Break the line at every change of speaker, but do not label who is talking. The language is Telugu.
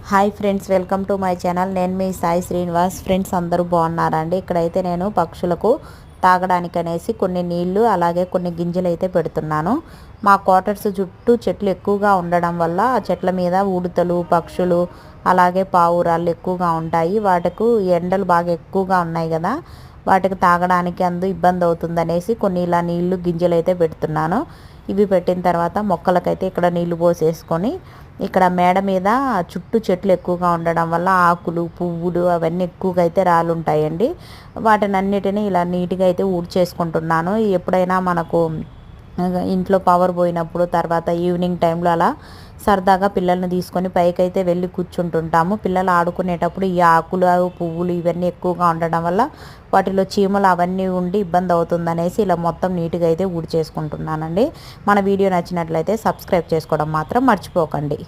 Hi friends, welcome to my channel. నేను మీ సాయి శ్రీనివాస్. ఫ్రెండ్స్ అందరూ బాగున్నారండి. ఇక్కడైతే నేను పక్షులకు తాగడానికి అనేసి కొన్ని నీళ్లు అలాగే కొన్ని గింజలు అయితే పెడుతున్నాను. మా క్వార్టర్స్ చుట్టూ చెట్లు ఎక్కువగా ఉండడం వల్ల ఆ చెట్ల మీద ఉడతలు, పక్షులు అలాగే పావురాళ్ళు ఎక్కువగా ఉంటాయి. వాటికి ఎండలు బాగా ఎక్కువగా ఉన్నాయి కదా, వాటికి తాగడానికి ఇబ్బంది అవుతుందనేసి కొన్ని ఇలా నీళ్లు గింజలు అయితే పెడుతున్నాను. ఇవి పెట్టిన తర్వాత మొక్కలకైతే ఇక్కడ నీళ్లు పోసేసుకొని ఇక్కడ మేడ మీద చుట్టూ చెట్లు ఎక్కువగా ఉండడం వల్ల ఆకులు, పువ్వులు అవన్నీ ఎక్కువగా అయితే రాలుంటాయండి. వాటిని అన్నిటినీ ఇలా నీట్గా అయితే ఊడ్చేసుకుంటున్నాను. ఎప్పుడైనా మనకు ఇంట్లో పవర్ పోయినప్పుడు తర్వాత ఈవినింగ్ టైంలో అలా సరదాగా పిల్లల్ని తీసుకొని పైకైతే వెళ్ళి కూర్చుంటుంటాము. పిల్లలు ఆడుకునేటప్పుడు ఈ ఆకులు, పువ్వులు ఇవన్నీ ఎక్కువగా ఉండడం వల్ల వాటిలో చీమలు అవన్నీ ఉండి ఇబ్బంది అవుతుందనేసి ఇలా మొత్తం నీట్గా అయితే ఊడ్చేసుకుంటున్నానండి. మన వీడియో నచ్చినట్లయితే సబ్స్క్రైబ్ చేసుకోవడం మాత్రం మర్చిపోకండి.